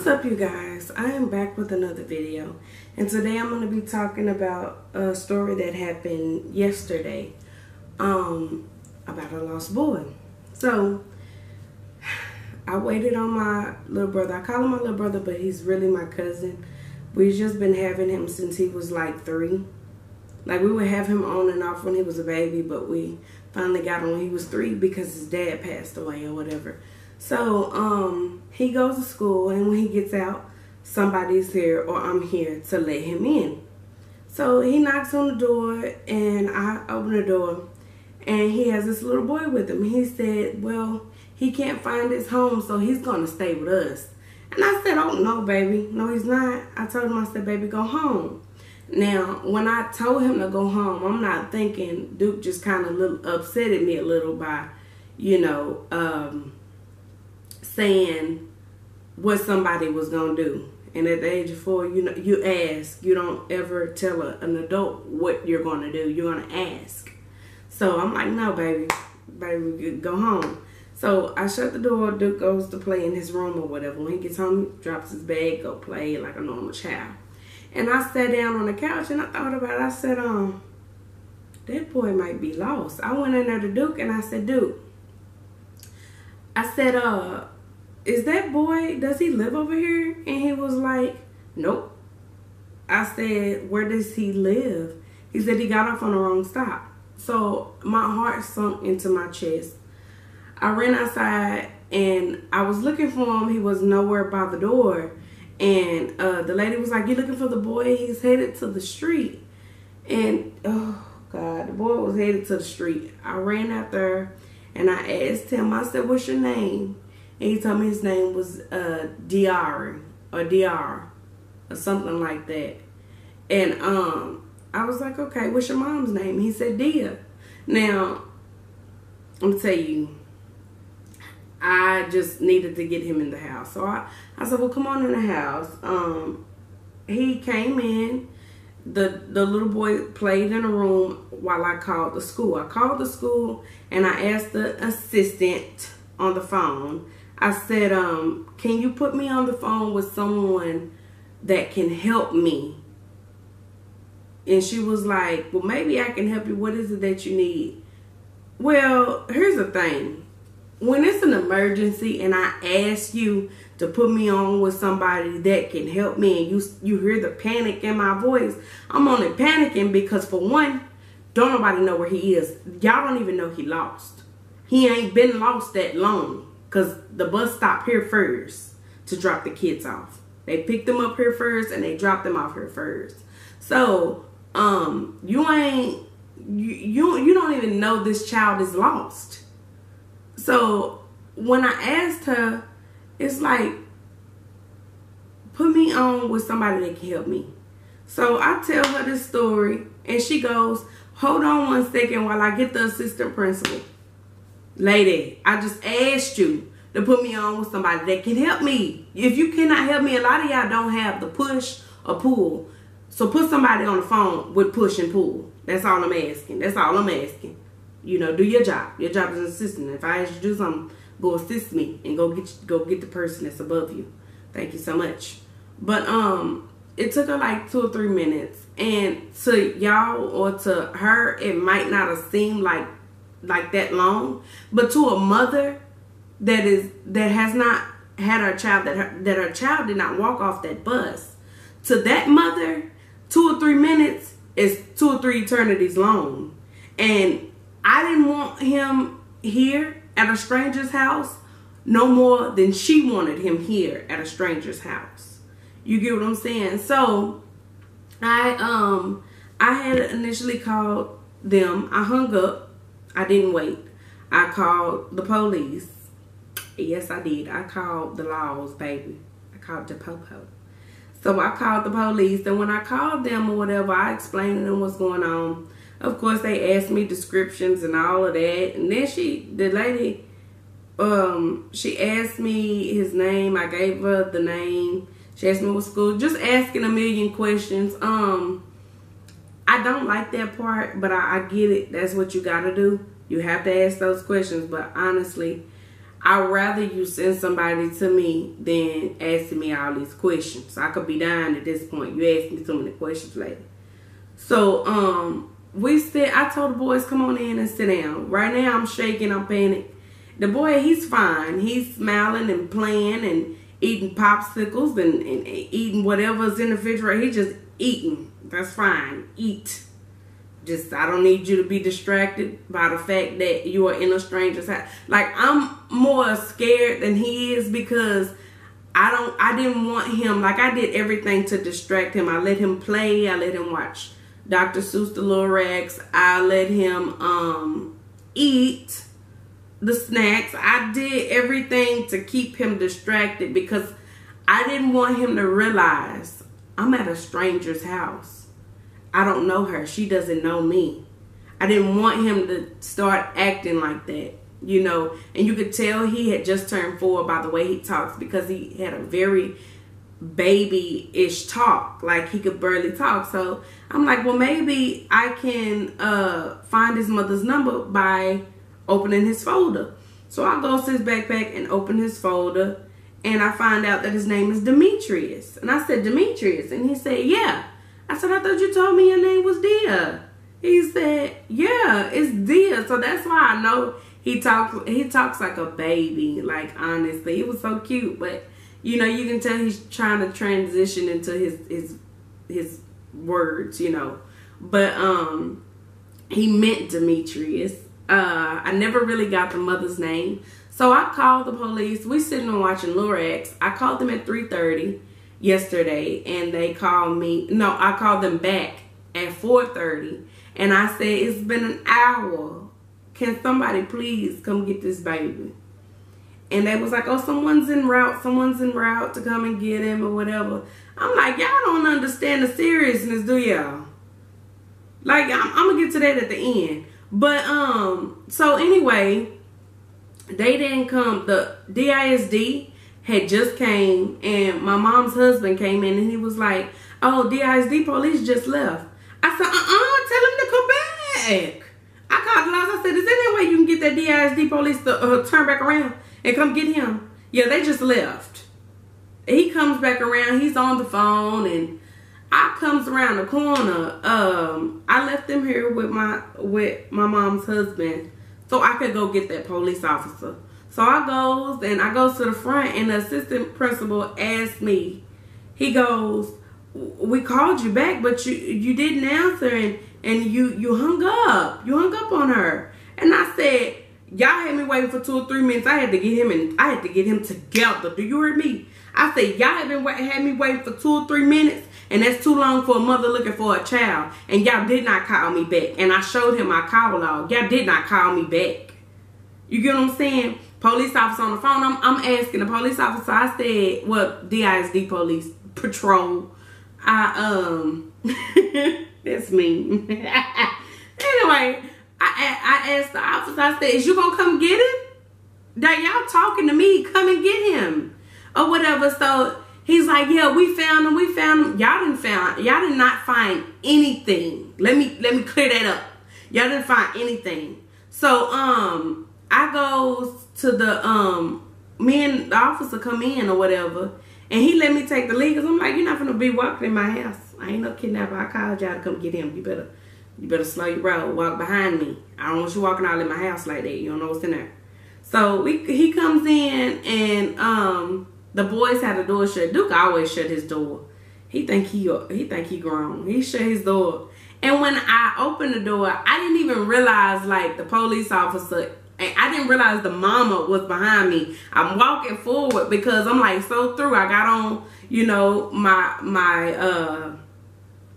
up, you guys? I am back with another video, and today I'm going to be talking about a story that happened yesterday about a lost boy. So I waited on my little brother. I call him my little brother, but he's really my cousin. We've just been having him since he was like 3. Like, we would have him on and off when he was a baby, but we finally got him when he was 3 because his dad passed away or whatever. So he goes to school, and when he gets out, somebody's here or I'm here to let him in. So he knocks on the door, and I open the door, and he has this little boy with him. He said, well, he can't find his home, so he's going to stay with us. And I said, oh, no, baby. No, he's not. I told him, I said, baby, go home. Now, when I told him to go home, I'm not thinking Duke just kind of upsetted me a little by, you know, saying what somebody was going to do. And at the age of 4, you know, you ask. You don't ever tell an adult what you're going to do. You're going to ask. So I'm like, no, baby, go home. So I shut the door. Duke goes to play in his room or whatever. When he gets home, he drops his bag, go play like a normal child. And I sat down on the couch and I thought about it. I said, that boy might be lost. I went in there to Duke and I said, Duke, I said, is that boy, does he live over here? And he was like, nope. I said, where does he live? He said he got off on the wrong stop. So my heart sunk into my chest. I ran outside and I was looking for him. He was nowhere by the door. And the lady was like, you looking for the boy? He's headed to the street. And, oh, God, the boy was headed to the street. I ran out there and I asked him, I said, what's your name? And he told me his name was Diara or Diar or something like that. And I was like, okay, what's your mom's name? He said, Dia. Now, I'm going to tell you, I just needed to get him in the house. So I said, well, come on in the house. He came in. The little boy played in a room while I called the school. I called the school and I asked the assistant on the phone. I said, can you put me on the phone with someone that can help me? And she was like, well, maybe I can help you. What is it that you need? Well, here's the thing. When it's an emergency and I ask you to put me on with somebody that can help me, and you hear the panic in my voice, I'm only panicking because, for one, don't nobody know where he is. Y'all don't even know he lost. He ain't been lost that long because the bus stopped here first to drop the kids off. They picked them up here first and they dropped them off here first. So you don't even know this child is lost. So when I asked her, it's like, put me on with somebody that can help me. So I tell her this story and she goes, hold on one second while I get the assistant principal. Lady, I just asked you to put me on with somebody that can help me. If you cannot help me, a lot of y'all don't have the push or pull. So put somebody on the phone with push and pull. That's all I'm asking. That's all I'm asking. You know, do your job. Your job is an assistant. If I ask you to do something, go assist me and go get the person that's above you. Thank you so much. But it took her like 2 or 3 minutes, and to y'all or to her, it might not have seemed like that long, but to a mother that has not had her child, that her child did not walk off that bus, to that mother, 2 or 3 minutes is 2 or 3 eternities long. And I didn't want him here at a stranger's house no more than she wanted him here at a stranger's house. You get what I'm saying? So I had initially called them. I hung up. I didn't wait. I called the police. Yes, I did. I called the laws, baby. I called the popo. So I called the police, and when I called them or whatever, I explained to them what's going on. Of course, they asked me descriptions and all of that. And then the lady, she asked me his name. I gave her the name. She asked me what school. Just asking a million questions. I don't like that part, but I get it. That's what you got to do. You have to ask those questions. But honestly, I'd rather you send somebody to me than asking me all these questions. I could be dying at this point. You asked me so many questions later. So, I told the boys, come on in and sit down. Right now, I'm shaking, I'm panicked. The boy, he's fine. He's smiling and playing and eating popsicles and eating whatever's in the refrigerator. He's just eating. That's fine. Eat. Just, I don't need you to be distracted by the fact that you are in a stranger's house. Like, I'm more scared than he is because I didn't want him, like, I did everything to distract him. I let him play. I let him watch Dr. Seuss the Little Rags. I let him eat the snacks. I did everything to keep him distracted because I didn't want him to realize I'm at a stranger's house. I don't know her. She doesn't know me. I didn't want him to start acting like that, you know. And you could tell he had just turned 4 by the way he talks because he had a very baby-ish talk. Like, he could barely talk. So I'm like, well, maybe I can find his mother's number by opening his folder. So I go to his backpack and open his folder. And I find out that his name is Demetrius. And I said, Demetrius? And he said, yeah. I said, I thought you told me your name was Dia. He said, yeah, it's Dia. So that's why I know he talks like a baby. Like, honestly, he was so cute. But, you know, you can tell he's trying to transition into his words, you know. But he meant Demetrius. I never really got the mother's name. So I called the police. We sitting and watching Lorax. I called them at 3:30. Yesterday, and they called me. No, I called them back at 4:30, and I said, it's been an hour. Can somebody please come get this baby? And they was like, oh, someone's en route to come and get him or whatever. I'm like, y'all don't understand the seriousness, do y'all? Like, I'm gonna get to that at the end. But so anyway, they didn't come. The DISD had just came, and my mom's husband came in, and he was like, oh, DISD police just left. I said, tell him to come back. I called the laws. I said, is there any way you can get that DISD police to turn back around and come get him? Yeah, they just left. He comes back around. He's on the phone, and I comes around the corner. I left him here with my mom's husband so I could go get that police officer. So I goes to the front, and the assistant principal asked me, he goes, we called you back, but you didn't answer, and you hung up. You hung up on her. And I said, y'all had me waiting for 2 or 3 minutes. I had to get him together. Do you hear me? I said, y'all had me waiting for 2 or 3 minutes, and that's too long for a mother looking for a child. And y'all did not call me back. And I showed him my call log. Y'all did not call me back. You get what I'm saying? Police officer on the phone. I'm asking the police officer. I said, well, DISD police patrol. That's me. Anyway, I asked the officer. I said, is you gonna come get him? That y'all talking to me? Come and get him or whatever. So he's like, yeah, we found him. Y'all did not find anything. Let me clear that up. Y'all didn't find anything. So I goes to the me and the officer come in or whatever, and he let me take the lead because I'm like, you're not gonna be walking in my house. I ain't no kidnapper. I called y'all to come get him. You better slow your road. Walk behind me. I don't want you walking all in my house like that. You don't know what's in there. So he comes in, and the boys had the door shut. Duke always shut his door. He think he grown. He shut his door. And when I opened the door, I didn't even realize, like, the police officer, I didn't realize the mama was behind me. I'm walking forward because I'm like so through. I got on, you know, my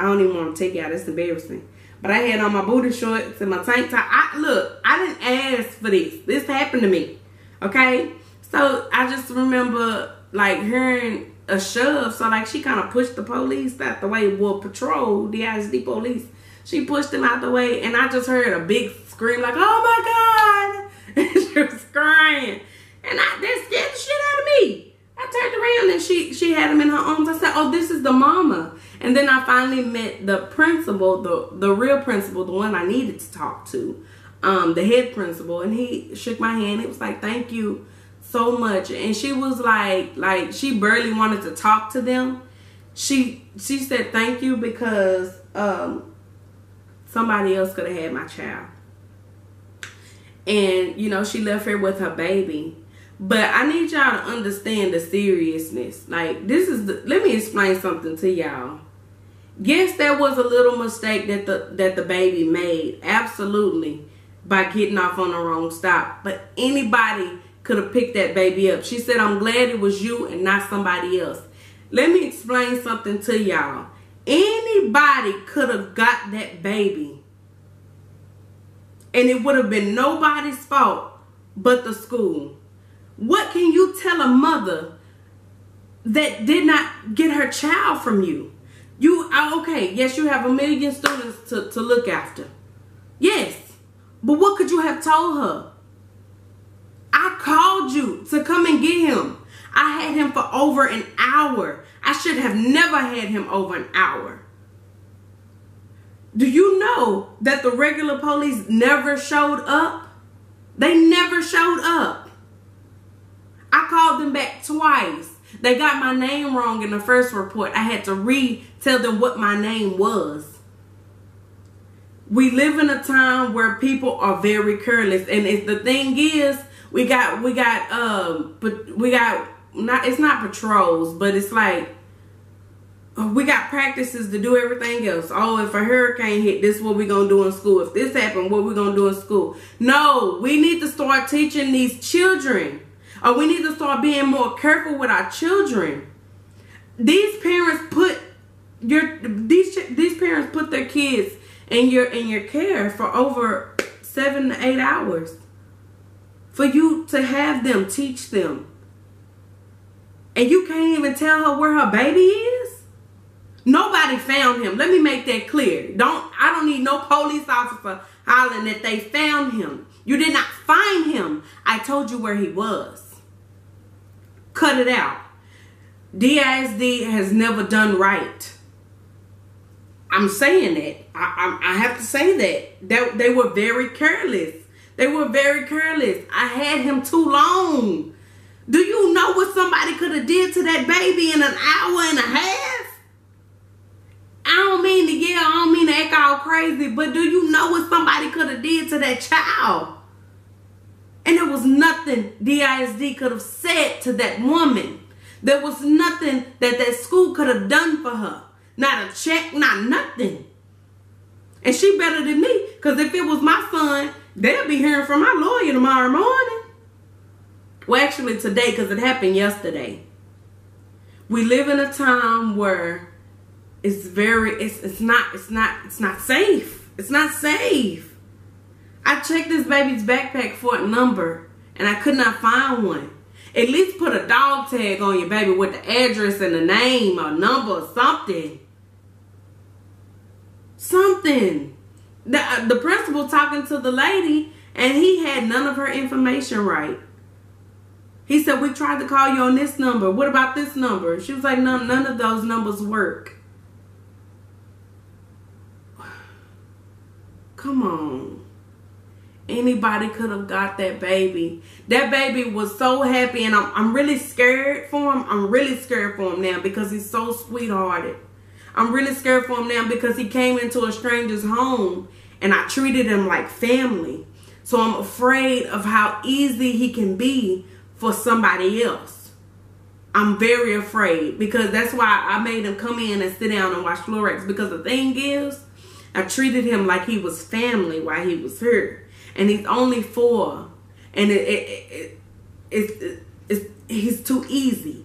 I don't even want to take it out. It's embarrassing. But I had on my booty shorts and my tank top. I didn't ask for this. This happened to me. Okay? So I just remember, like, hearing a shove. So, like, she kind of pushed the police out the way. Well, patrol, the ISD police. She pushed them out the way. And I just heard a big scream, like, oh, my God. And she was crying. And that scared the shit out of me. I turned around and she had him in her arms. I said, oh, this is the mama. And then I finally met the principal, the real principal, the one I needed to talk to, the head principal. And he shook my hand. It was like, thank you so much. And she was like she barely wanted to talk to them. She said thank you because somebody else could have had my child. And, you know, she left her with her baby. But I need y'all to understand the seriousness. Like, let me explain something to y'all. Yes, there was a little mistake that the baby made. Absolutely. By getting off on the wrong stop. But anybody could have picked that baby up. She said, I'm glad it was you and not somebody else. Let me explain something to y'all. Anybody could have got that baby. And it would have been nobody's fault but the school. What can you tell a mother that did not get her child from you? Okay, yes, you have 1 million students to look after. Yes. But what could you have told her? I called you to come and get him. I had him for over an hour. I should have never had him over an hour. Do you know that the regular police never showed up? They never showed up. I called them back twice. They got my name wrong in the first report. I had to tell them what my name was. We live in a time where people are very careless, and the thing is, it's not patrols, but it's like we got practices to do everything else. Oh, if a hurricane hit, this is what we're going to do in school. If this happened, what we're going to do in school. No, we need to start teaching these children. Or we need to start being more careful with our children. These parents put their kids in your care for over 7 to 8 hours. For you to have them, teach them. And you can't even tell her where her baby is? Nobody found him. Let me make that clear. I don't need no police officer hollering that they found him. You did not find him. I told you where he was. Cut it out. DISD has never done right. I'm saying that. I have to say that. They were very careless. They were very careless. I had him too long. Do you know what somebody could have did to that baby in an hour and a half? I don't mean to yell, I don't mean to act all crazy, but do you know what somebody could have did to that child? And there was nothing DISD could have said to that woman. There was nothing that school could have done for her. Not a check, not nothing. And she better than me, because if it was my son, they'll be hearing from my lawyer tomorrow morning. Well, actually today, because it happened yesterday. We live in a time where it's not safe. It's not safe. I checked this baby's backpack for a number and I could not find one. At least put a dog tag on your baby with the address and the name or number or something. Something. The principal talking to the lady and he had none of her information right. He said, we tried to call you on this number. What about this number? She was like, none of those numbers work. Come on. Anybody could have got that baby. That baby was so happy, and I'm really scared for him. I'm really scared for him now because he's so sweethearted. I'm really scared for him now because he came into a stranger's home and I treated him like family. So I'm afraid of how easy he can be for somebody else. I'm very afraid because that's why I made him come in and sit down and watch Florex, because the thing is, I treated him like he was family while he was here. And he's only 4. And he's too easy.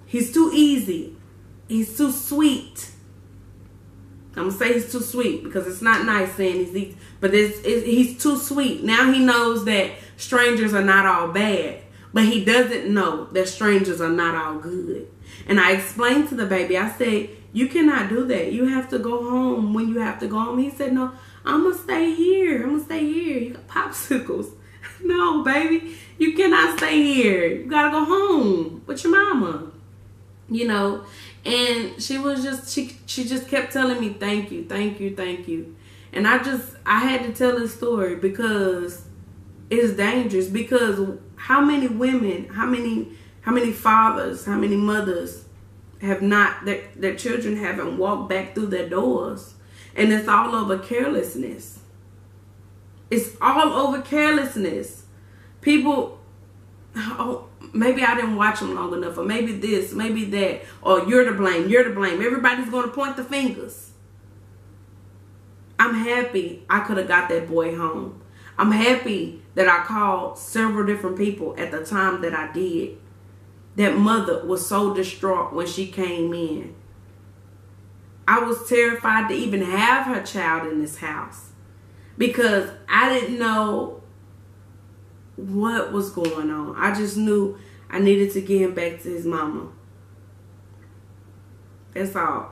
He's too easy. He's too sweet. I'm going to say he's too sweet because it's not nice saying he's easy. But he's too sweet. Now he knows that strangers are not all bad. But he doesn't know that strangers are not all good. And I explained to the baby, I said, you cannot do that. You have to go home when you have to go home. He said, no, I'm going to stay here. I'm going to stay here. You got popsicles. No, baby, you cannot stay here. You got to go home with your mama. You know, and she was just, she just kept telling me, thank you, thank you, thank you. And I had to tell this story because it's dangerous. Because how many women, how many fathers, how many mothers have not, their children haven't walked back through their doors, and it's all over carelessness. It's all over carelessness. People, oh, maybe I didn't watch them long enough, or maybe this, maybe that, or you're to blame, you're to blame. Everybody's going to point the fingers. I'm happy I could have got that boy home. I'm happy that I called several different people at the time that I did. That mother was so distraught when she came in. I was terrified to even have her child in this house because I didn't know what was going on. I just knew I needed to get him back to his mama. That's all.